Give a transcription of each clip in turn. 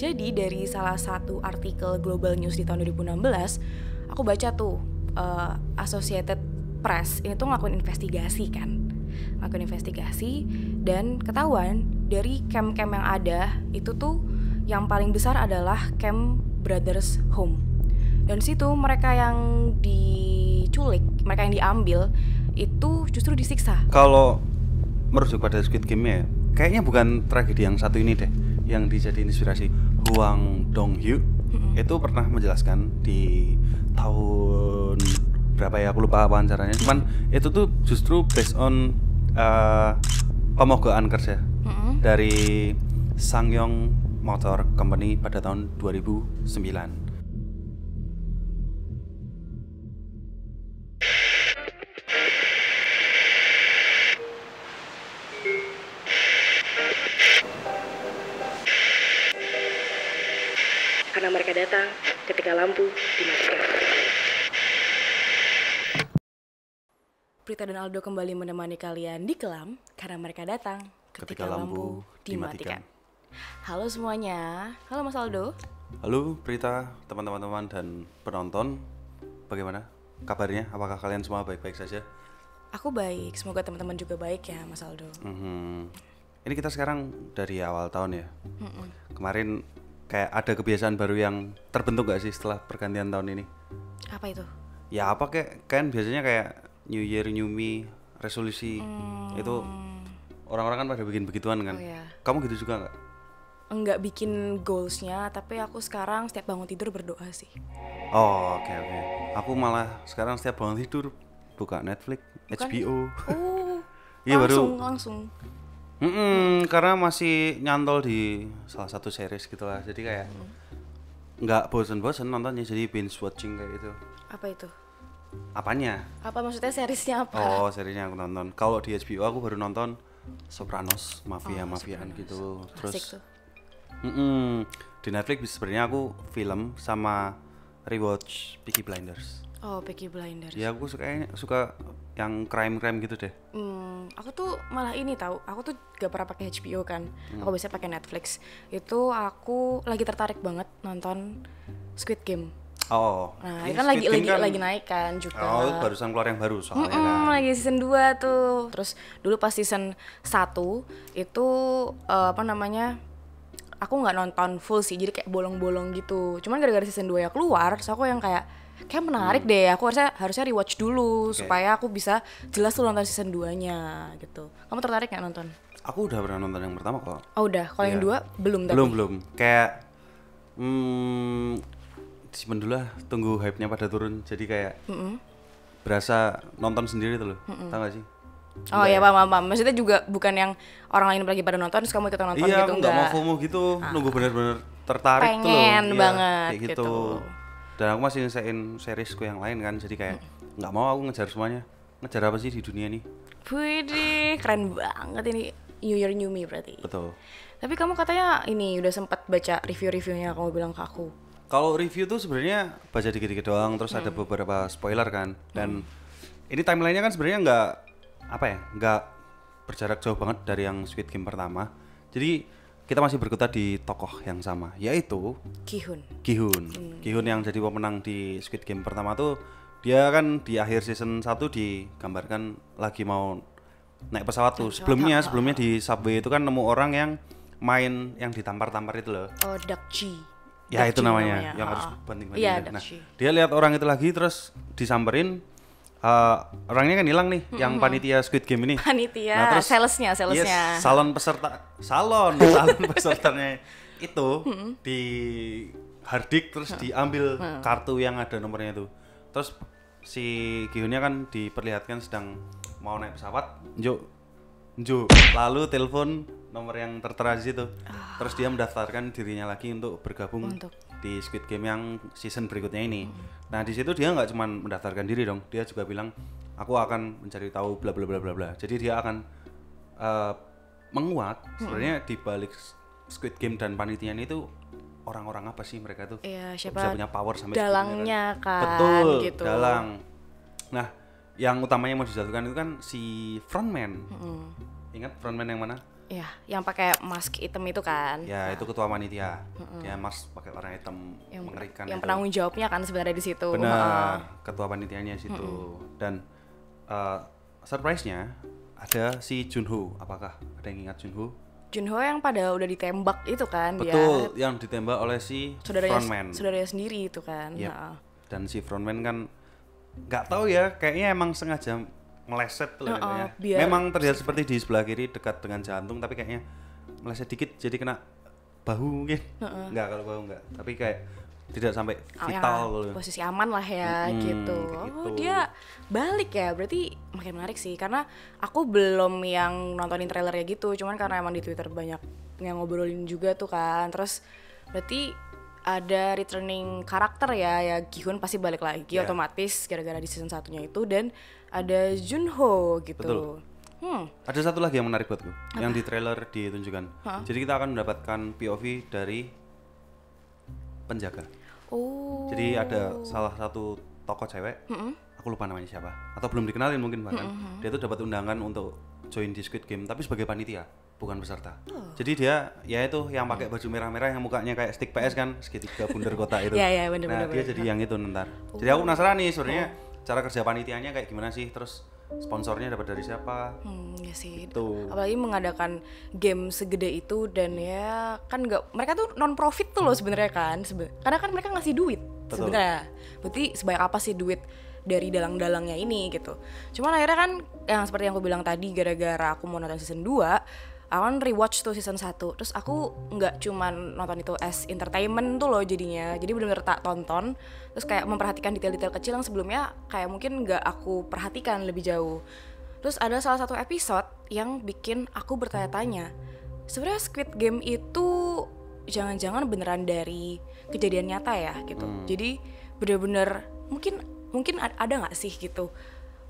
Jadi dari salah satu artikel Global News di tahun 2016, aku baca tuh Associated Press ini tuh ngelakuin investigasi dan ketahuan dari camp-camp yang ada itu tuh yang paling besar adalah Camp Brothers Home. Dan situ mereka yang diculik, mereka yang diambil itu justru disiksa. Kalau merujuk pada Squid Game ya, kayaknya bukan tragedi yang satu ini deh yang dijadiin inspirasi. Hwang Dong-hyuk itu pernah menjelaskan di tahun berapa ya, aku lupa wawancaranya. Cuman itu tuh justru based on pemogokan kerja dari Sangyong Motor Company pada tahun 2009. Karena mereka datang ketika lampu dimatikan. Prita dan Aldo kembali menemani kalian di Kelam karena mereka datang ketika lampu dimatikan. Halo semuanya, halo Mas Aldo. Halo Prita, teman-teman dan penonton. Bagaimana kabarnya? Apakah kalian semua baik-baik saja? Aku baik, semoga teman-teman juga baik ya Mas Aldo. Ini kita sekarang dari awal tahun ya. Kemarin kayak ada kebiasaan baru yang terbentuk gak sih setelah pergantian tahun ini? Apa itu? Ya apa kan biasanya kayak New Year, New Me, resolusi. Itu orang-orang kan pada bikin begituan kan. Oh, iya. Kamu gitu juga gak? Enggak bikin goalsnya, tapi aku sekarang setiap bangun tidur berdoa sih. Oh oke. Aku malah sekarang setiap bangun tidur buka Netflix, Bukan? HBO. Oh, Iya, langsung. Karena masih nyantol di salah satu series gitu lah. Jadi kayak nggak bosen-bosen nontonnya, jadi binge watching kayak gitu. Apa itu? Apanya? Apa maksudnya seriesnya apa? Oh, seriesnya aku nonton. Kalau di HBO aku baru nonton Sopranos, mafiaan Sopranos. gitu. Terus Asik tuh. di Netflix sebenarnya aku film sama rewatch Peaky Blinders. Oh, Peaky Blinders. Ya aku suka yang crime gitu deh. Aku tuh malah ini tahu. Aku tuh gak pernah pakai HBO kan. Aku biasanya pakai Netflix. Itu aku lagi tertarik banget nonton Squid Game. Oh. Nah, ini ini kan Squid Game lagi naik kan juga. Oh, barusan keluar yang baru soalnya kan. Lagi season 2 tuh. Terus dulu pas season 1 itu aku nggak nonton full sih, jadi kayak bolong-bolong gitu. Cuman gara-gara season 2 ya keluar, terus aku yang kayak menarik deh. Aku harusnya rewatch dulu supaya aku bisa jelas tuh nonton season 2-nya gitu. Kamu tertarik nggak nonton? Aku udah pernah nonton yang pertama kok. Oh udah, kalau yang 2 belum tapi. Belum. Kayak simpen dulu lah, tunggu hype-nya pada turun. Jadi kayak berasa nonton sendiri tuh loh. Tahu gak sih? Oh iya, paham. Maksudnya juga bukan yang orang lain lagi pada nonton terus kamu ikutan nonton iya, gitu, aku nggak mau FOMO gitu, nunggu bener-bener tertarik tuh loh. Pengen Iya, banget kayak gitu. Dan aku masih nyesain seriesku yang lain kan, jadi kayak nggak mau aku ngejar semuanya. Ngejar apa sih di dunia ini? Widih, keren banget ini. New Year New Me berarti. Betul. Tapi kamu katanya ini udah sempat baca review-reviewnya, kamu bilang ke aku. Kalau review tuh sebenarnya baca dikit-dikit doang, terus ada beberapa spoiler kan. Dan ini timelinenya kan sebenarnya nggak berjarak jauh banget dari yang Squid Game pertama. Jadi kita masih berkutat di tokoh yang sama, yaitu Gi-hun yang jadi pemenang di Squid Game pertama tuh. Dia kan di akhir season 1 digambarkan lagi mau naik pesawat tuh. Sebelumnya di subway itu kan nemu orang yang main yang ditampar-tampar itu loh. Oh, Dakji. Ya itu namanya. Yang harus banting-banting. Iya, Nah, Dakji. dia lihat orang itu lagi terus disamperin. Orangnya kan hilang nih, yang panitia Squid Game ini. Panitia, nah, terus salesnya. Yes, salon pesertanya itu di hardik terus diambil kartu yang ada nomornya itu. Terus si Gi-hunnya kan diperlihatkan sedang mau naik pesawat, njuk, lalu telepon nomor yang tertera di situ. Terus dia mendaftarkan dirinya lagi untuk bergabung di Squid Game yang season berikutnya ini. Nah di situ dia nggak cuma mendaftarkan diri dong, dia juga bilang aku akan mencari tahu bla bla bla bla bla. Jadi dia akan menguak sebenarnya di balik Squid Game dan panitianya itu orang-orang apa sih mereka tuh? Iya, siapa bisa punya power sampai dalangnya kan. Betul, gitu. dalang. Nah yang utamanya mau dijatuhkan itu kan si frontman. Ingat frontman yang mana? Ya, yang pakai mask hitam itu kan. Ya, itu ketua panitia. Dia mask pakai warna hitam yang mengerikan yang itu. penanggung jawabnya kan sebenarnya di situ. Benar, ketua panitianya situ. Dan surprise-nya ada si Junho. Apakah ada yang ingat Junho? Junho yang pada udah ditembak itu kan. Betul, dia yang ditembak oleh si saudaranya frontman. sendiri itu kan. Yep. Dan si frontman kan nggak tahu ya, kayaknya emang sengaja meleset tuh kayaknya. Memang terlihat seperti di sebelah kiri dekat dengan jantung, tapi kayaknya meleset dikit jadi kena bahu mungkin. Nggak, kalau bahu nggak, tapi kayak tidak sampai vital ya, posisi aman lah ya gitu. Oh, dia balik ya, berarti makin menarik sih karena aku belum yang nontonin trailernya gitu, cuman karena emang di Twitter banyak yang ngobrolin juga tuh kan. Terus berarti ada returning karakter ya Gi-hun pasti balik lagi otomatis gara-gara di season 1-nya itu, dan ada Junho gitu. Betul. Ada satu lagi yang menarik buatku, yang di trailer ditunjukkan. Jadi kita akan mendapatkan POV dari penjaga. Jadi ada salah satu tokoh cewek, aku lupa namanya siapa, atau belum dikenalin mungkin bahkan. Dia tuh dapat undangan untuk join di Squid Game, tapi sebagai panitia, bukan peserta. Jadi dia, ya itu yang pakai baju merah-merah yang mukanya kayak stick PS kan, segitiga bundar kotak itu. bener, dia jadi yang itu ntar. Jadi aku penasaran nih sebenarnya cara kerja panitianya kayak gimana sih, terus sponsornya dapat dari siapa? Ya sih. Tuh. Apalagi mengadakan game segede itu, dan ya kan nggak, mereka tuh non profit tuh loh sebenarnya kan. Karena kan mereka ngasih duit sebenarnya. Berarti sebanyak apa sih duit dari dalang-dalangnya ini gitu. Cuman akhirnya kan yang seperti yang aku bilang tadi, gara-gara aku mau nonton season 2, aku kan rewatch tuh season 1. Terus aku nggak cuman nonton itu as entertainment tuh loh jadinya. Jadi bener-bener tak tonton, terus kayak memperhatikan detail-detail kecil yang sebelumnya kayak mungkin nggak aku perhatikan lebih jauh. Terus ada salah satu episode yang bikin aku bertanya-tanya, sebenarnya Squid Game itu jangan-jangan beneran dari kejadian nyata ya gitu. Jadi bener-bener mungkin ada nggak sih gitu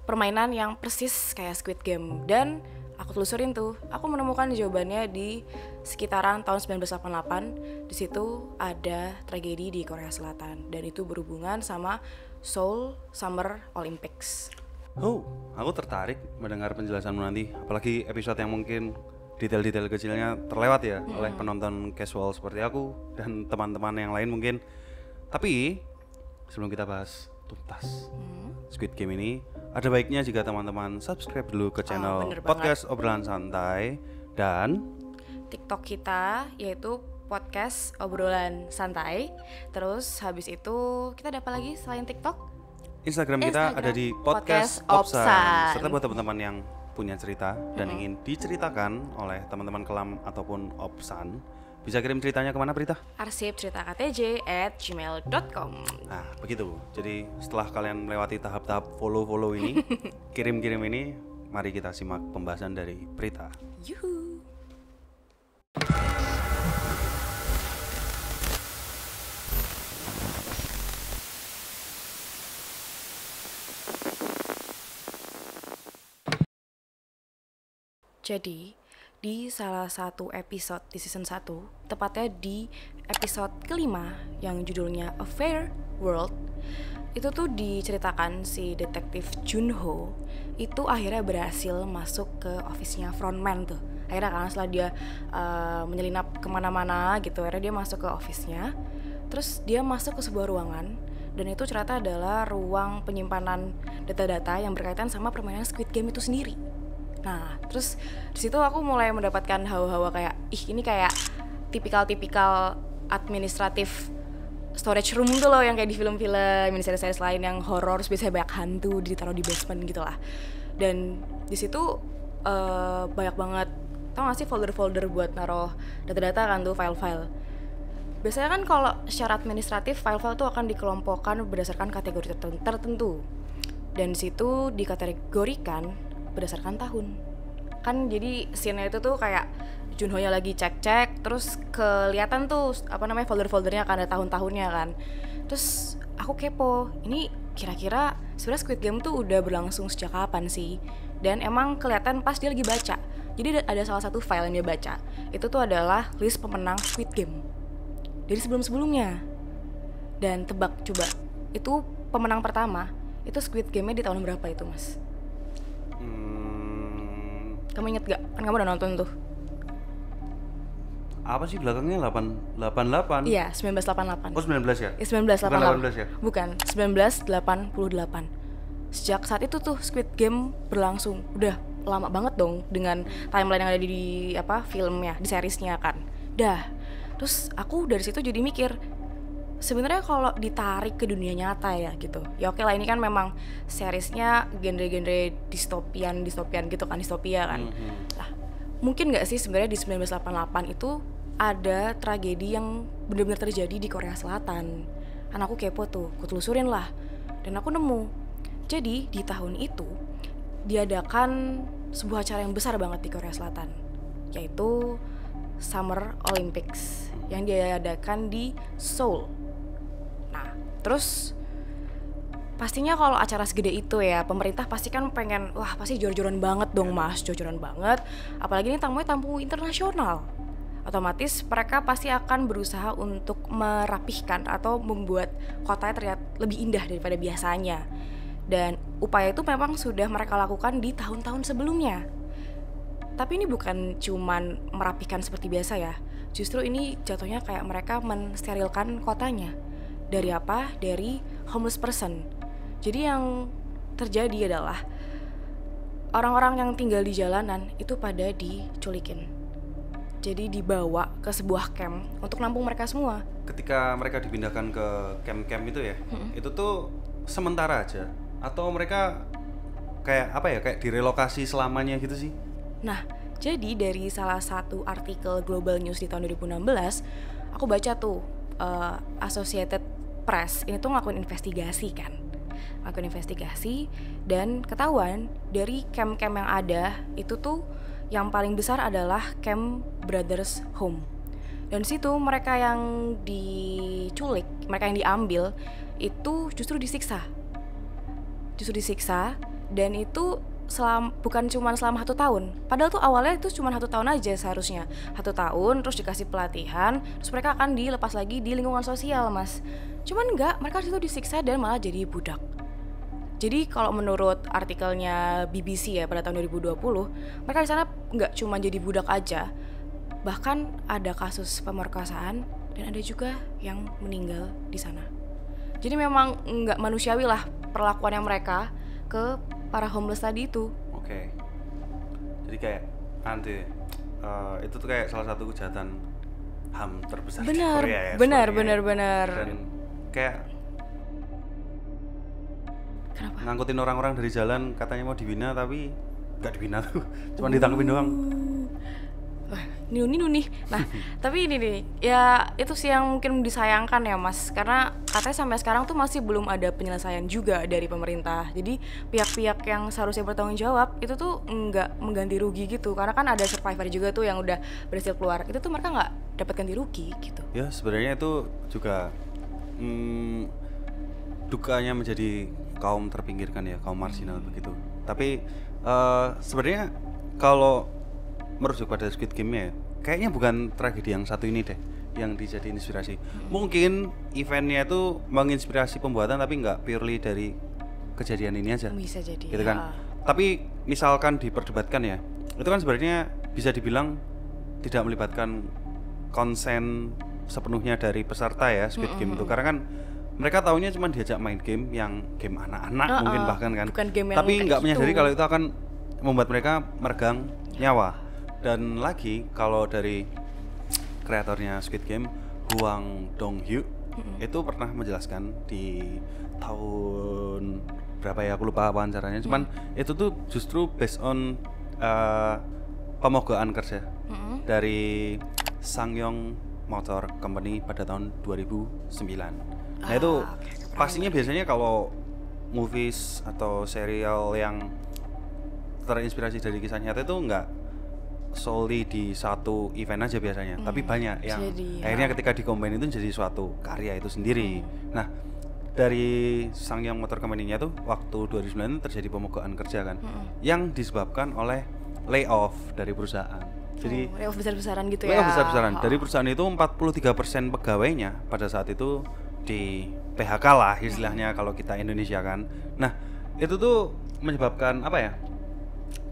permainan yang persis kayak Squid Game. Dan aku telusurin tuh, aku menemukan jawabannya di sekitaran tahun 1988. Di situ ada tragedi di Korea Selatan, dan itu berhubungan sama Seoul Summer Olympics. Aku tertarik mendengar penjelasanmu nanti, apalagi episode yang mungkin detail-detail kecilnya terlewat ya oleh penonton casual seperti aku dan teman-teman yang lain mungkin. Tapi sebelum kita bahas tuntas Squid Game ini, ada baiknya jika teman-teman subscribe dulu ke channel podcast Obrolan Santai dan TikTok kita, yaitu podcast Obrolan Santai. Terus habis itu kita ada apa lagi selain TikTok? Instagram kita ada di podcast Opsan. Serta buat teman-teman yang punya cerita dan ingin diceritakan oleh teman-teman kelam ataupun Opsan, bisa kirim ceritanya kemana, Prita? arsipceritakaTJ@gmail.com. Nah, begitu. Jadi setelah kalian melewati tahap-tahap follow ini, kirim-kirim ini, mari kita simak pembahasan dari Prita. Yuhu. Jadi, di salah satu episode di season 1, tepatnya di episode kelima yang judulnya A Fair World, itu tuh diceritakan si detektif Junho itu akhirnya berhasil masuk ke office-nya frontman tuh. Akhirnya kan setelah dia menyelinap kemana-mana gitu, akhirnya dia masuk ke office-nya. Terus dia masuk ke sebuah ruangan, dan itu ternyata adalah ruang penyimpanan data-data yang berkaitan sama permainan Squid Game itu sendiri. Nah, terus di situ aku mulai mendapatkan hawa-hawa kayak, ini kayak tipikal administratif storage room tuh loh, yang kayak di film-film, miniseries lain yang horor, biasanya banyak hantu ditaruh di basement gitu lah. Dan di situ banyak banget, tau gak sih folder-folder buat naruh data-data kan tuh, file-file. Biasanya kan kalau secara administratif file-file tuh akan dikelompokkan berdasarkan kategori tertentu. Dan di situ dikategorikan berdasarkan tahun. Kan jadi scene-nya itu tuh kayak Junho-nya lagi cek-cek, terus kelihatan tuh folder-foldernya kan ada tahun-tahunnya kan. Terus aku kepo, ini kira-kira sebenarnya Squid Game tuh udah berlangsung sejak kapan sih? Dan emang kelihatan pas dia lagi baca. Jadi ada salah satu file yang dia baca. Itu tuh adalah list pemenang Squid Game dari sebelum-sebelumnya. Dan tebak coba, itu pemenang pertama, itu Squid Game-nya di tahun berapa itu, Mas? Kamu inget gak? Kan kamu udah nonton tuh. apa sih belakangnya 888? Iya, 1988. Oh 19 ya? 1988. Bukan 18 ya? Bukan, 1988. Sejak saat itu tuh Squid Game berlangsung. Udah lama banget dong dengan timeline yang ada di apa filmnya, di seriesnya kan. Terus aku dari situ jadi mikir, sebenarnya kalau ditarik ke dunia nyata ya gitu. Ya oke lah, ini kan memang seriesnya genre-genre distopian gitu kan, distopia kan. Lah, mungkin nggak sih sebenarnya di 1988 itu ada tragedi yang benar-benar terjadi di Korea Selatan. Kan aku kepo tuh, aku telusurin lah. Dan aku nemu. Jadi di tahun itu diadakan sebuah acara yang besar banget di Korea Selatan, yaitu Summer Olympics yang diadakan di Seoul. Nah, terus pastinya kalau acara segede itu ya, pemerintah pasti kan pengen, wah pasti jor-joran banget dong mas, jor-joran banget. Apalagi ini tamu internasional. Otomatis mereka pasti akan berusaha untuk merapihkan atau membuat kotanya terlihat lebih indah daripada biasanya. Dan upaya itu memang sudah mereka lakukan di tahun-tahun sebelumnya. Tapi ini bukan cuman merapihkan seperti biasa ya. Justru ini jatuhnya kayak mereka mensterilkan kotanya. Dari apa? Dari homeless person. Jadi yang terjadi adalah orang-orang yang tinggal di jalanan itu pada diculikin. Jadi dibawa ke sebuah camp untuk nampung mereka semua. Ketika mereka dipindahkan ke camp-camp itu ya, itu tuh sementara aja atau mereka kayak apa ya, kayak direlokasi selamanya gitu sih? Nah, jadi dari salah satu artikel Global News di tahun 2016, aku baca tuh Associated Press ini tuh ngelakuin investigasi kan. Ngelakuin investigasi dan ketahuan dari camp-camp yang ada itu tuh yang paling besar adalah Camp Brothers Home. Dan situ mereka yang diculik, mereka yang diambil itu justru disiksa. Dan itu bukan cuma selama 1 tahun. Padahal tuh awalnya itu cuma 1 tahun aja seharusnya. 1 tahun terus dikasih pelatihan, terus mereka akan dilepas lagi di lingkungan sosial, Mas. Cuman enggak, mereka situ disiksa dan malah jadi budak. Jadi kalau menurut artikelnya BBC ya pada tahun 2020, mereka di sana enggak cuma jadi budak aja, bahkan ada kasus pemerkosaan dan ada juga yang meninggal di sana. Jadi memang enggak manusiawi lah perlakuannya mereka ke para homeless tadi itu. Oke. Jadi kayak nanti itu tuh kayak salah satu kejahatan HAM terbesar di Korea ya. Benar. Dan kayak kenapa? ngangkutin orang-orang dari jalan katanya mau dibina tapi nggak dibina tuh, cuma ditangkepin doang. Ninu nih. Nah, tapi ini nih, ya itu sih yang mungkin disayangkan ya Mas, karena katanya sampai sekarang tuh masih belum ada penyelesaian juga dari pemerintah. Jadi pihak-pihak yang seharusnya bertanggung jawab itu tuh nggak mengganti rugi gitu, karena kan ada survivor juga tuh yang udah berhasil keluar. Itu tuh mereka nggak dapat ganti rugi gitu. Ya sebenarnya itu juga dukanya menjadi kaum terpinggirkan ya, kaum marginal begitu. Tapi sebenarnya kalau merujuk pada Squid Game ya, kayaknya bukan tragedi yang satu ini deh yang dijadiin inspirasi. Mungkin eventnya itu menginspirasi pembuatan tapi nggak purely dari kejadian ini aja. Bisa jadi. Gitu kan. Tapi misalkan diperdebatkan ya, itu kan sebenarnya bisa dibilang tidak melibatkan konsen sepenuhnya dari peserta ya Squid Game itu, karena kan mereka taunya cuma diajak main game yang game anak-anak mungkin bahkan kan. Tapi nggak menyadari kalau itu akan membuat mereka meregang nyawa. Dan lagi kalau dari kreatornya Squid Game, Hwang Dong-hyuk, itu pernah menjelaskan di tahun berapa ya, aku lupa wawancaranya, cuman itu tuh justru based on pemogokan kerja dari Sangyong Motor Company pada tahun 2009. Nah itu pastinya biasanya kalau movies atau serial yang terinspirasi dari kisah nyata itu nggak solely di satu event aja biasanya, tapi banyak yang akhirnya ketika dikombin itu jadi suatu karya itu sendiri. Nah dari Sangyong Motor Company-nya tuh waktu 2009 terjadi pemogokan kerja kan, yang disebabkan oleh layoff dari perusahaan. Jadi layoff besar-besaran gitu ya. Layoff besar-besaran. Dari perusahaan itu 43% pegawainya pada saat itu di PHK lah istilahnya kalau kita Indonesia kan. Nah itu tuh menyebabkan apa ya,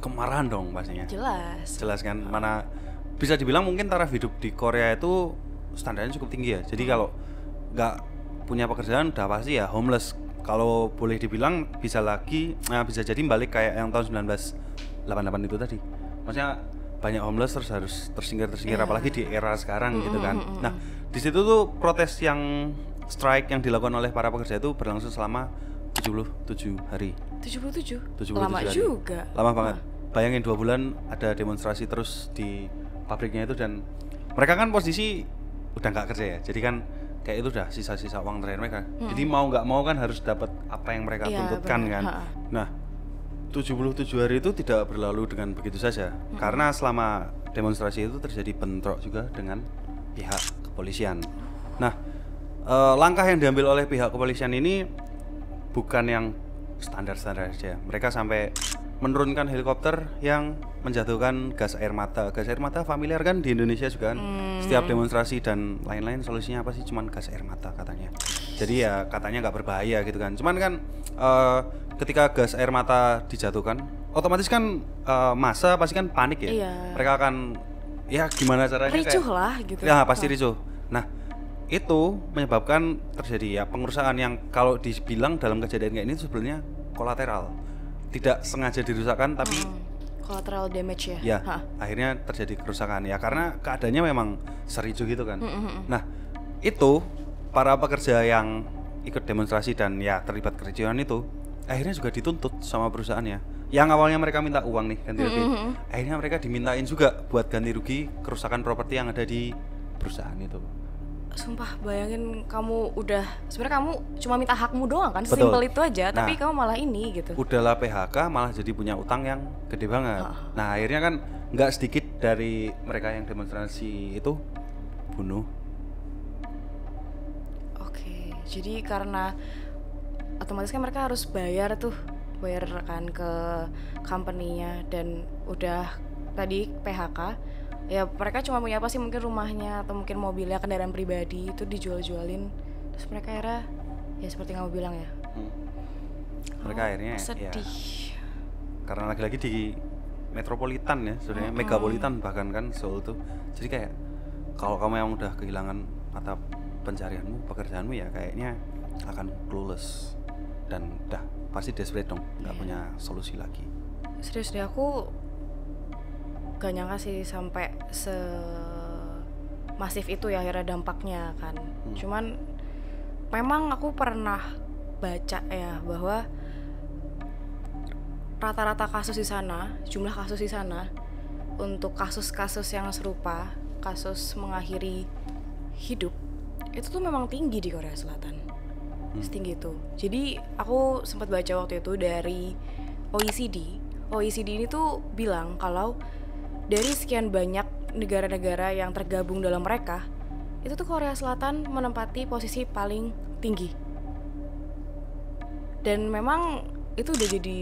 kemarahan dong pastinya. Jelas kan, mana bisa dibilang mungkin taraf hidup di Korea itu standarnya cukup tinggi ya. Jadi kalau nggak punya pekerjaan udah pasti ya homeless. Kalau boleh dibilang bisa jadi balik kayak yang tahun 1988 itu tadi. Maksudnya banyak homeless terus harus tersingkir apalagi di era sekarang gitu kan. Nah, di situ tuh protes yang strike yang dilakukan oleh para pekerja itu berlangsung selama 77 hari. 77 hari. Lama juga. Lama banget. Bayangin 2 bulan ada demonstrasi terus di pabriknya itu, dan mereka kan posisi udah nggak kerja ya. Jadi kan kayak itu udah sisa-sisa uang terakhir mereka. Jadi mau nggak mau kan harus dapat apa yang mereka tuntutkan kan. Nah, 77 hari itu tidak berlalu dengan begitu saja. Karena selama demonstrasi itu terjadi bentrok juga dengan pihak kepolisian. Nah, langkah yang diambil oleh pihak kepolisian ini bukan yang standar-standar saja. Mereka sampai menurunkan helikopter yang menjatuhkan gas air mata. Gas air mata familiar kan di Indonesia juga kan. Setiap demonstrasi dan lain-lain solusinya apa sih? Cuman gas air mata katanya. Jadi ya katanya nggak berbahaya gitu kan. Cuman kan ketika gas air mata dijatuhkan, otomatis kan massa pasti kan panik ya. Iya. Mereka akan ya gimana caranya ricuh lah gitu. Ya pasti ricuh. Nah, itu menyebabkan terjadi ya pengerusakan yang kalau dibilang dalam kejadian kayak ini sebenarnya kolateral. Tidak sengaja dirusakkan tapi collateral damage ya. Ya, akhirnya terjadi kerusakan ya karena keadaannya memang sericu gitu kan. Nah, itu para pekerja yang ikut demonstrasi dan ya terlibat kericuhan itu akhirnya juga dituntut sama perusahaannya. Yang awalnya mereka minta uang nih ganti rugi. Akhirnya mereka dimintain juga buat ganti rugi kerusakan properti yang ada di perusahaan itu. Sumpah bayangin kamu udah sebenarnya kamu cuma minta hakmu doang kan, Betul. simpel itu aja, tapi Nah, kamu malah ini gitu. Udahlah PHK malah jadi punya utang yang gede banget. Nah, akhirnya kan nggak sedikit dari mereka yang demonstrasi itu bunuh. Oke, jadi karena otomatis kan mereka harus bayar kan ke company-nya, dan udah tadi PHK. Ya mereka cuma punya apa sih, mungkin rumahnya atau mungkin mobilnya, kendaraan pribadi itu dijual-jualin. Terus mereka akhirnya ya seperti kamu bilang ya. Mereka akhirnya sedih. ya karena lagi-lagi di metropolitan ya sebenarnya, megapolitan bahkan kan Seoul tuh. Jadi kayak kalau kamu yang udah kehilangan mata pencarianmu, pekerjaanmu ya kayaknya akan clueless dan udah pasti desperate dong, nggak punya solusi lagi. Serius deh, aku gak nyangka sih sampai masif itu ya akhirnya dampaknya kan. Cuman memang aku pernah baca ya bahwa rata-rata kasus di sana, jumlah kasus di sana untuk kasus-kasus yang serupa, kasus mengakhiri hidup itu tuh memang tinggi di Korea Selatan. Setinggi itu. Jadi aku sempat baca waktu itu dari OECD. OECD ini tuh bilang kalau dari sekian banyak negara-negara yang tergabung dalam mereka, itu tuh Korea Selatan menempati posisi paling tinggi. Dan memang itu udah jadi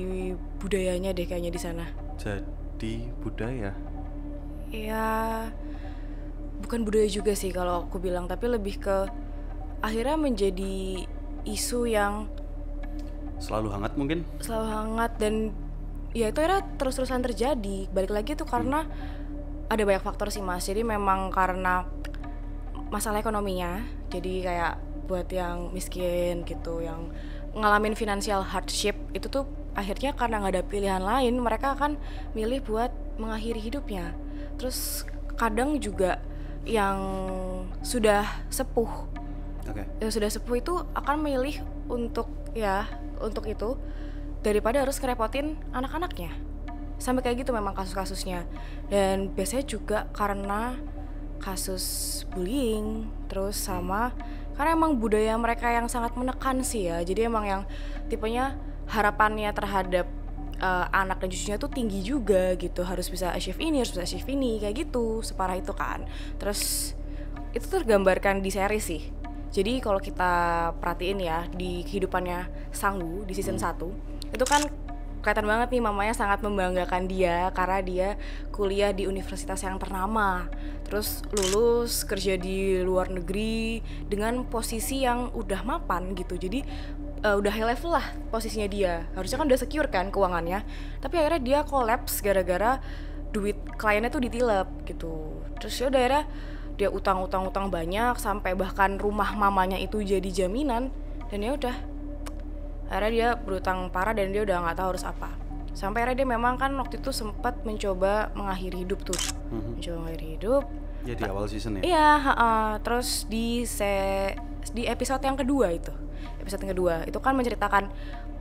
budayanya deh kayaknya di sana. Jadi budaya? Ya, bukan budaya juga sih kalau aku bilang, tapi lebih ke akhirnya menjadi isu yang selalu hangat mungkin? Selalu hangat, dan ya itu akhirnya terus-terusan terjadi. Balik lagi tuh karena ada banyak faktor sih mas. Jadi memang karena masalah ekonominya, jadi kayak buat yang miskin gitu, yang ngalamin financial hardship, itu tuh akhirnya karena nggak ada pilihan lain, mereka akan milih buat mengakhiri hidupnya. Terus kadang juga yang sudah sepuh, yang sudah sepuh itu akan memilih untuk itu daripada harus ngerepotin anak-anaknya. Sampai kayak gitu memang kasus-kasusnya. Dan biasanya juga karena kasus bullying, terus sama karena emang budaya mereka yang sangat menekan sih ya. Jadi emang yang tipenya harapannya terhadap anak dan cucunya tuh tinggi juga gitu. Harus bisa achieve ini, harus bisa achieve ini, kayak gitu, separah itu kan. Terus itu tergambarkan di series sih. Jadi kalau kita perhatiin ya di kehidupannya Sang-woo di season 1, itu kan kelihatan banget nih mamanya sangat membanggakan dia karena dia kuliah di universitas yang ternama, terus lulus kerja di luar negeri dengan posisi yang udah mapan gitu. Jadi udah high level lah posisinya dia, harusnya kan udah secure kan keuangannya, tapi akhirnya dia collapse gara-gara duit kliennya tuh ditilep gitu. Terus ya udah akhirnya dia utang banyak sampai bahkan rumah mamanya itu jadi jaminan, dan ya udah akhirnya dia berutang parah dan dia udah nggak tahu harus apa. Sampai akhirnya dia memang kan waktu itu sempat mencoba mengakhiri hidup tuh. Mencoba mengakhiri hidup. Ya di awal season ya. Iya, terus di episode yang kedua itu. Episode yang kedua itu kan menceritakan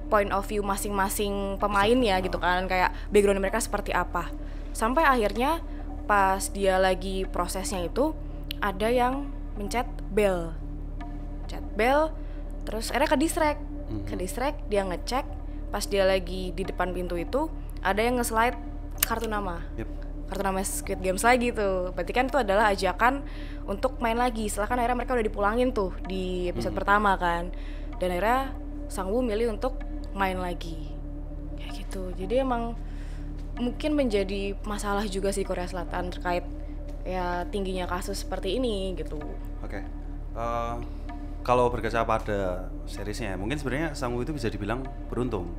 point of view masing-masing pemain ya gitu kan, kayak background mereka seperti apa. Sampai akhirnya pas dia lagi prosesnya itu ada yang mencet bell, terus akhirnya ke distract, dia ngecek pas dia lagi di depan pintu itu ada yang nge-slide kartu nama. Kartu nama Squid Games lagi tuh. Berarti kan itu adalah ajakan untuk main lagi. Setelah kan akhirnya mereka udah dipulangin tuh di episode pertama kan. Dan akhirnya Sang Woo milih untuk main lagi. Kayak gitu. Jadi emang mungkin menjadi masalah juga sih Korea Selatan terkait ya tingginya kasus seperti ini gitu. Oke. Kalau berkaca pada seriesnya, mungkin sebenarnya Sang Woo itu bisa dibilang beruntung.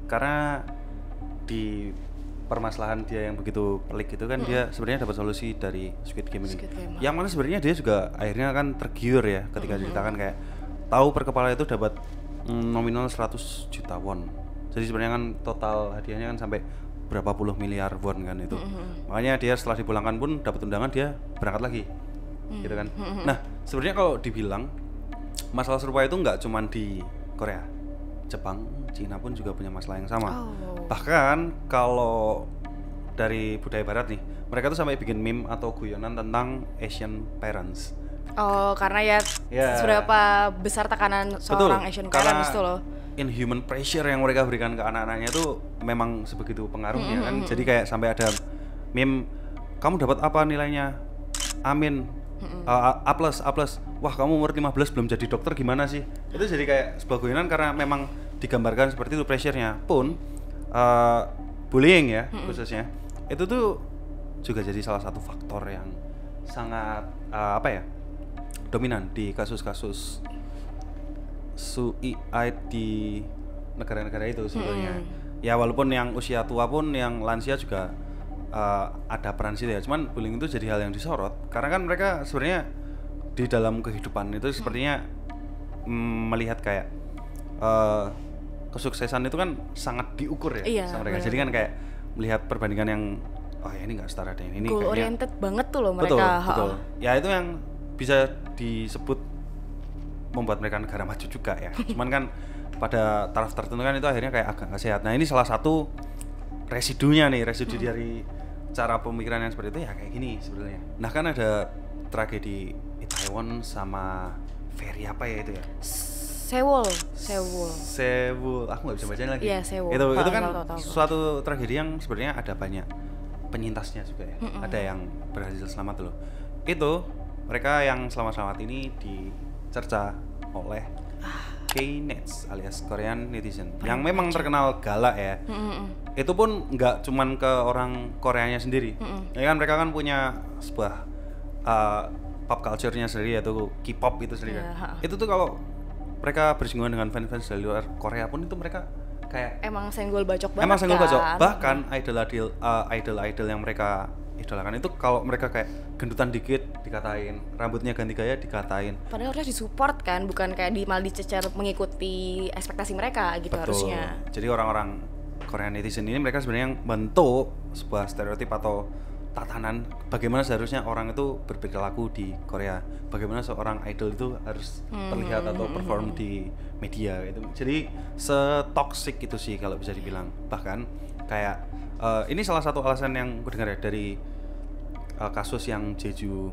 Karena di permasalahan dia yang begitu pelik itu kan dia sebenarnya dapat solusi dari Squid Game ini. Yang mana sebenarnya dia juga akhirnya kan tergiur ya ketika ceritakan kayak tahu per kepala itu dapat nominal 100 juta won. Jadi sebenarnya kan total hadiahnya kan sampai berapa puluh miliar won kan itu. Makanya dia setelah dipulangkan pun dapat undangan dia berangkat lagi. Gitu kan. Nah, sebenarnya kalau dibilang masalah serupa itu nggak cuma di Korea. Jepang, Cina pun juga punya masalah yang sama. Bahkan kalau dari budaya barat nih, mereka tuh sampai bikin meme atau guyonan tentang Asian parents. Oh, karena ya seberapa besar tekanan seorang Asian parents itu loh. Inhuman pressure yang mereka berikan ke anak-anaknya tuh memang sebegitu pengaruhnya kan. Jadi kayak sampai ada meme, kamu dapat apa nilainya? Amin. A+. Wah, kamu umur 15 belum jadi dokter gimana sih? Itu jadi kayak sebuah guyonan karena memang digambarkan seperti itu pressure-nya. Pun bullying ya khususnya. Itu tuh juga jadi salah satu faktor yang sangat dominan di kasus-kasus suicide di negara-negara itu sebetulnya. Ya walaupun yang usia tua pun yang lansia juga ada peran situ ya, cuman bullying itu jadi hal yang disorot karena kan mereka sebenarnya di dalam kehidupan itu sepertinya melihat kayak kesuksesan itu kan sangat diukur ya sama mereka. Jadi kan kayak melihat perbandingan yang ya ini nggak setara deh, ini goal oriented banget tuh loh mereka. Betul. Ya itu yang bisa disebut membuat mereka negara maju juga ya. Cuman kan pada taraf tertentu kan itu akhirnya kayak agak nggak sehat. Nah ini salah satu residu dari cara pemikiran yang seperti itu ya kayak gini sebenarnya. Nah kan ada tragedi Itaewon sama ferry apa ya itu ya? Sewol. Aku nggak bisa bacanya lagi. Iya, Sewol. Itu kan suatu tragedi yang sebenarnya ada banyak penyintasnya juga ya. Ada yang berhasil selamat loh. Itu mereka yang selamat ini dicerca oleh K-nets alias Korean netizen yang memang terkenal galak ya. Itu pun nggak cuman ke orang Koreanya sendiri. Ya kan mereka kan punya sebuah pop culture-nya sendiri yaitu K-pop itu sendiri. Itu tuh kalau mereka bersinggungan dengan fans-fans dari luar Korea pun itu mereka kayak emang senggol bacok banget. Bahkan idol yang mereka idolakan itu kalau mereka kayak gendutan dikit dikatain, rambutnya ganti gaya dikatain. Padahal harusnya disupport kan, bukan kayak malah dicecer mengikuti ekspektasi mereka gitu. Betul. Harusnya. Jadi orang-orang Korean netizen ini mereka sebenarnya membentuk sebuah stereotip atau tatanan bagaimana seharusnya orang itu berperilaku di Korea, bagaimana seorang idol itu harus terlihat atau perform di media gitu. Jadi setoksik itu sih kalau bisa dibilang. Bahkan kayak ini salah satu alasan yang aku dengar ya dari kasus yang Jeju.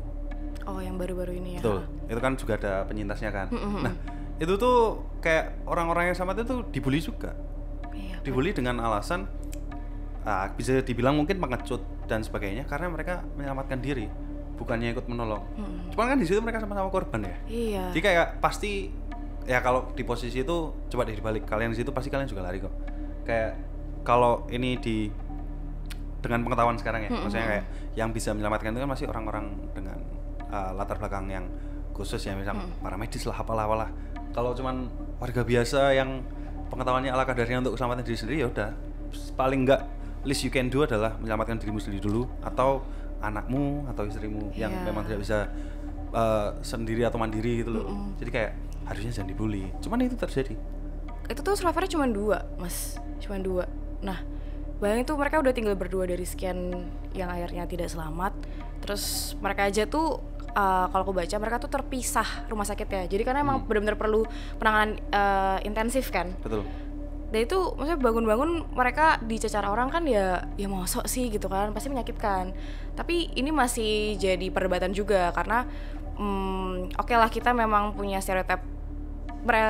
Oh, yang baru-baru ini ya. Betul. Itu kan juga ada penyintasnya kan. Nah, itu tuh kayak orang-orang yang sama itu dibully juga. Iya, dibully dengan alasan bisa dibilang mungkin pengecut dan sebagainya karena mereka menyelamatkan diri, bukannya ikut menolong. Cuman kan di situ mereka sama-sama korban ya. Iya. Jadi kayak pasti ya kalau di posisi itu coba deh dibalik, kalian di situ pasti kalian juga lari kok. Kayak kalau ini dengan pengetahuan sekarang ya, maksudnya kayak yang bisa menyelamatkan itu kan masih orang-orang dengan latar belakang yang khusus ya, misalnya para medis lah, apalah. Kalau cuman warga biasa yang pengetahuannya ala kadarnya untuk keselamatan diri sendiri ya udah paling enggak least you can do adalah menyelamatkan dirimu sendiri dulu, atau anakmu atau istrimu yang memang tidak bisa sendiri atau mandiri gitu loh. Jadi kayak harusnya jangan dibully. Cuman itu terjadi. Itu tuh survivornya cuma 2, Mas. Cuma 2. Nah, bayangin tuh mereka udah tinggal berdua dari sekian yang akhirnya tidak selamat. Terus mereka aja tuh kalau aku baca mereka tuh terpisah rumah sakitnya. Jadi karena emang benar-benar perlu penanganan intensif kan. Betul. Dan itu maksudnya bangun-bangun mereka dicecar orang kan ya mosok sih gitu kan, pasti menyakitkan. Tapi ini masih jadi perdebatan juga karena oke lah kita memang punya stereotip,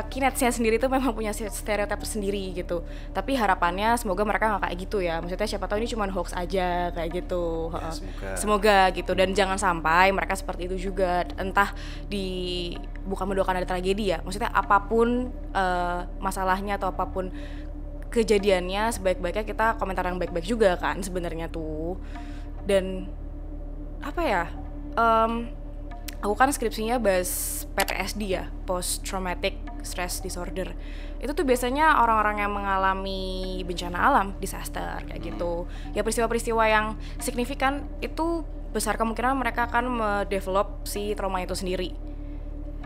Kinetsnya sendiri tuh memang punya stereotip sendiri gitu. Tapi harapannya semoga mereka nggak kayak gitu ya. Maksudnya siapa tahu ini cuma hoax aja kayak gitu. Ya, semoga gitu. Dan jangan sampai mereka seperti itu juga. Entah bukan mendoakan ada tragedi ya. Maksudnya apapun masalahnya atau apapun kejadiannya, sebaik-baiknya kita komentar yang baik-baik juga kan sebenarnya tuh. Dan apa ya? Aku kan skripsinya bahas PTSD ya, Post Traumatic Stress Disorder. Itu tuh biasanya orang-orang yang mengalami bencana alam, disaster kayak gitu. Ya peristiwa-peristiwa yang signifikan itu besar kemungkinan mereka akan mendevelop si trauma itu sendiri.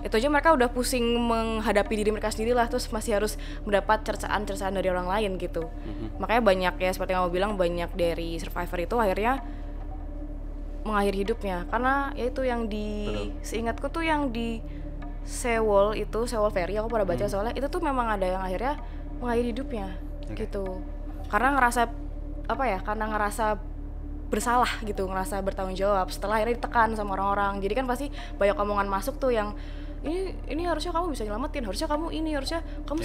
Itu aja mereka udah pusing menghadapi diri mereka sendiri lah, terus masih harus mendapat cercaan-cercaan dari orang lain gitu. Makanya banyak ya, seperti yang aku bilang, banyak dari survivor itu akhirnya mengakhiri hidupnya karena ya itu yang seingatku tuh yang di Sewol Ferry aku pernah baca soalnya itu tuh memang ada yang akhirnya mengakhiri hidupnya gitu karena ngerasa bersalah gitu, ngerasa bertanggung jawab setelah akhirnya ditekan sama orang-orang. Jadi kan pasti banyak omongan masuk tuh yang ini harusnya kamu bisa nyelamatin, harusnya kamu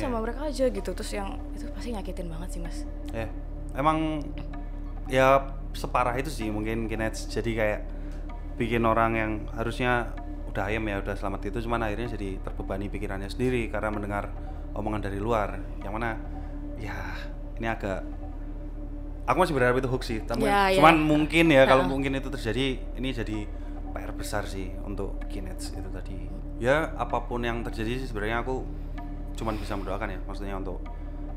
sama mereka aja gitu. Terus yang itu pasti nyakitin banget sih Mas. Emang ya separah itu sih mungkin Kinets, jadi kayak bikin orang yang harusnya udah ayam ya udah selamat itu cuman akhirnya jadi terbebani pikirannya sendiri karena mendengar omongan dari luar yang mana ya ini agak, aku masih berharap itu hoax sih cuman mungkin ya kalau mungkin itu terjadi ini jadi PR besar sih untuk Kinets itu tadi. Ya apapun yang terjadi sih sebenarnya aku cuman bisa mendoakan ya, maksudnya untuk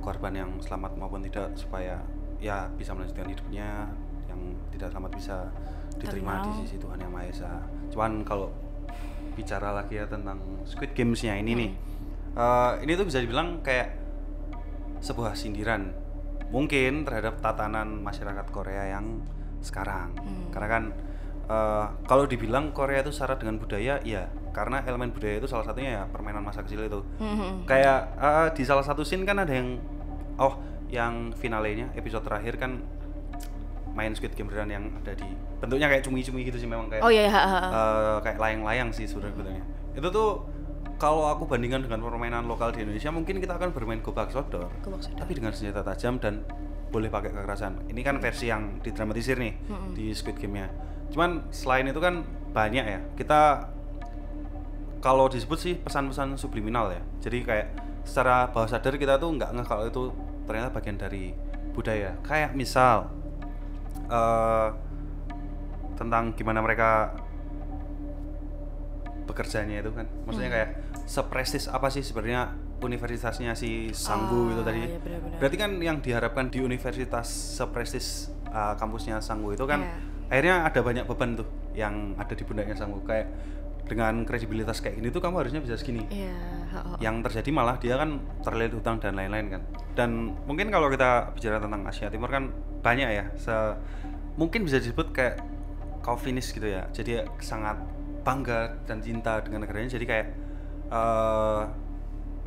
korban yang selamat maupun tidak supaya ya bisa melanjutkan hidupnya, yang tidak selamat bisa diterima di sisi Tuhan Yang Maha Esa. Cuman kalau bicara lagi ya tentang Squid Games-nya ini nih, ini tuh bisa dibilang kayak sebuah sindiran mungkin terhadap tatanan masyarakat Korea yang sekarang. Karena kan kalau dibilang Korea itu syarat dengan budaya, ya karena elemen budaya itu salah satunya ya permainan masa kecil itu. Kayak di salah satu scene kan ada yang finalenya episode terakhir kan main Squid Game beneran yang ada di bentuknya kayak cumi-cumi gitu sih, memang kayak kayak layang-layang sih sebenarnya. Itu tuh kalau aku bandingkan dengan permainan lokal di Indonesia mungkin kita akan bermain gobak sodor tapi dengan senjata tajam dan boleh pakai kekerasan. Ini kan versi yang didramatisir nih di Squid Game-nya. Cuman selain itu kan banyak ya, kita kalau disebut sih pesan-pesan subliminal ya. Jadi kayak secara bawah sadar kita tuh nggak ngeh kalau itu ternyata bagian dari budaya. Kayak misal tentang gimana mereka bekerjanya itu kan, maksudnya kayak seprestis apa sih sebenarnya universitasnya si Sanggu itu tadi. Iya, benar-benar. Berarti kan yang diharapkan di universitas seprestis kampusnya Sanggu itu kan akhirnya ada banyak beban tuh yang ada di pundaknya Sanggu, kayak dengan kredibilitas kayak gini tuh kamu harusnya bisa segini. Yang terjadi malah dia kan terlilit hutang dan lain-lain kan. Dan mungkin kalau kita bicara tentang Asia Timur kan banyak ya, mungkin bisa disebut kayak Calvinis gitu ya. Jadi sangat bangga dan cinta dengan negaranya. Jadi kayak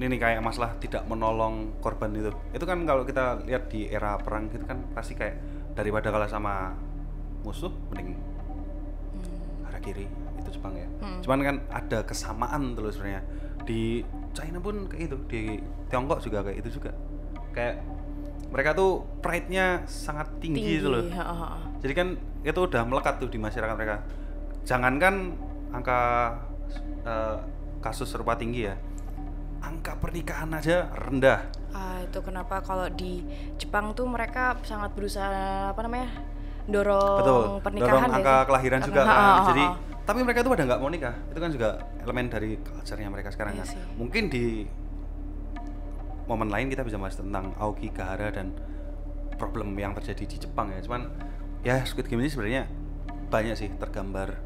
ini kayak masalah tidak menolong korban itu. Itu kan kalau kita lihat di era perang gitu kan pasti kayak daripada kalah sama musuh mending harakiri, itu Jepang ya. Cuman kan ada kesamaan terus sebenarnya. Di China pun kayak itu, di Tiongkok juga kayak itu juga. Kayak mereka tuh pride-nya sangat tinggi gitu loh. Jadi kan itu udah melekat tuh di masyarakat mereka. Jangankan angka kasus serupa tinggi ya, angka pernikahan aja rendah. Itu kenapa kalau di Jepang tuh mereka sangat berusaha dorong pernikahan, dorong angka kelahiran juga kan. Jadi tapi mereka tuh pada nggak mau nikah. Itu kan juga elemen dari culture-nya mereka sekarang kan. Mungkin di momen lain kita bisa bahas tentang Aokigahara dan problem yang terjadi di Jepang ya. Cuman ya Squid Game ini sebenarnya banyak sih tergambar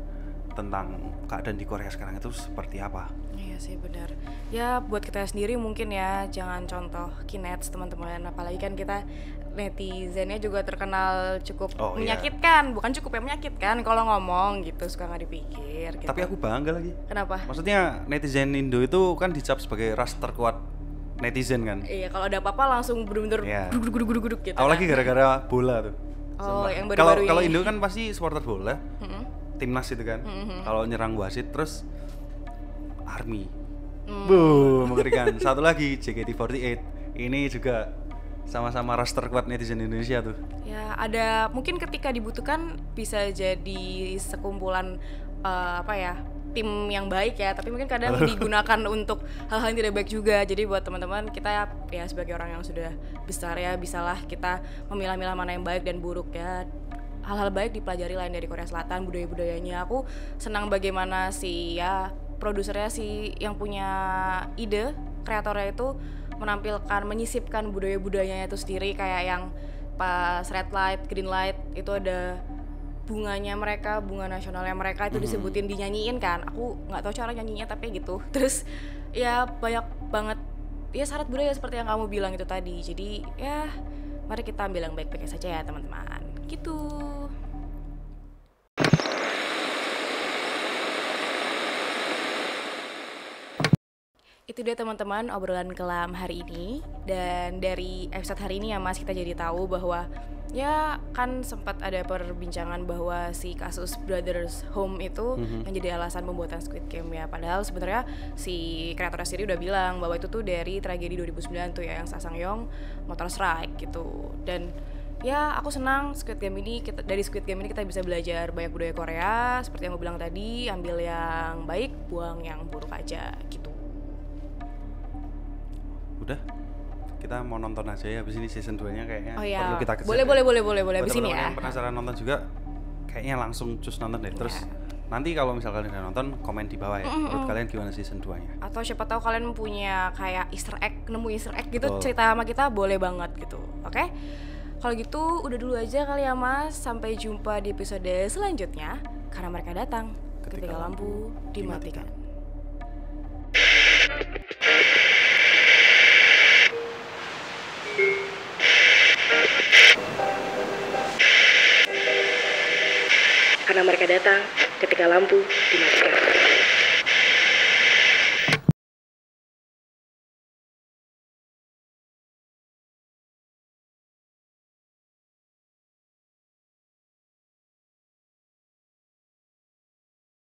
tentang keadaan di Korea sekarang itu seperti apa. Iya sih benar. Ya buat kita sendiri mungkin ya jangan contoh Kinets teman-teman. Apalagi kan kita netizennya juga terkenal cukup menyakitkan. Bukan cukup yang menyakitkan kalau ngomong gitu, suka nggak dipikir gitu. Tapi aku bangga lagi. Kenapa? Maksudnya netizen Indo itu kan dicap sebagai ras terkuat netizen kan. Iya, kalau ada apa-apa langsung bener-bener guduk gitu. Apalagi gara-gara bola tuh. Oh, yang baru-baru Kalau ini. Indo kan pasti supporter bola. Timnas itu kan. Kalau nyerang wasit terus ARMY. Mengerikan. Satu lagi JKT48. Ini juga sama-sama ras terkuat netizen Indonesia tuh. Ya, ada mungkin ketika dibutuhkan bisa jadi sekumpulan tim yang baik ya, tapi mungkin kadang digunakan untuk hal-hal yang tidak baik juga. Jadi buat teman-teman kita ya sebagai orang yang sudah besar ya, bisalah kita memilah-milah mana yang baik dan buruk ya. Hal-hal baik dipelajari lain dari Korea Selatan, budaya-budayanya. Aku senang bagaimana produsernya yang punya ide, kreatornya itu menampilkan, menyisipkan budaya-budayanya itu sendiri, kayak yang pas red light, green light itu ada bunganya mereka, bunga nasionalnya mereka itu disebutin, dinyanyiin kan. Aku nggak tahu cara nyanyinya tapi gitu. Terus ya banyak banget ya syarat budaya seperti yang kamu bilang itu tadi. Jadi ya mari kita ambil yang baik-baik saja ya teman-teman. Gitu. Itu dia teman-teman obrolan kelam hari ini. Dan dari episode hari ini ya Mas, kita jadi tahu bahwa ya kan sempat ada perbincangan bahwa si kasus Brothers Home itu menjadi alasan pembuatan Squid Game ya. Padahal sebenarnya si kreatornya sendiri udah bilang bahwa itu tuh dari tragedi 2009 tuh ya, yang Sasangyong motor strike gitu. Dan ya aku senang dari Squid Game ini kita bisa belajar banyak budaya Korea. Seperti yang gue bilang tadi, ambil yang baik, buang yang buruk aja gitu. Udah, kita mau nonton aja ya abis ini season 2-nya kayaknya. Perlu kita kejar. Boleh abis ini ya. Yang penasaran nonton juga kayaknya langsung cus nonton deh. Terus nanti kalau misalkan kalian udah nonton, komen di bawah ya. Menurut kalian gimana season 2-nya? Atau siapa tahu kalian punya kayak nemu easter egg gitu, cerita sama kita boleh banget gitu. Oke? Kalau gitu udah dulu aja kali ya Mas. Sampai jumpa di episode selanjutnya. Karena mereka datang ketika lampu dimatikan. Karena mereka datang ketika lampu dimatikan.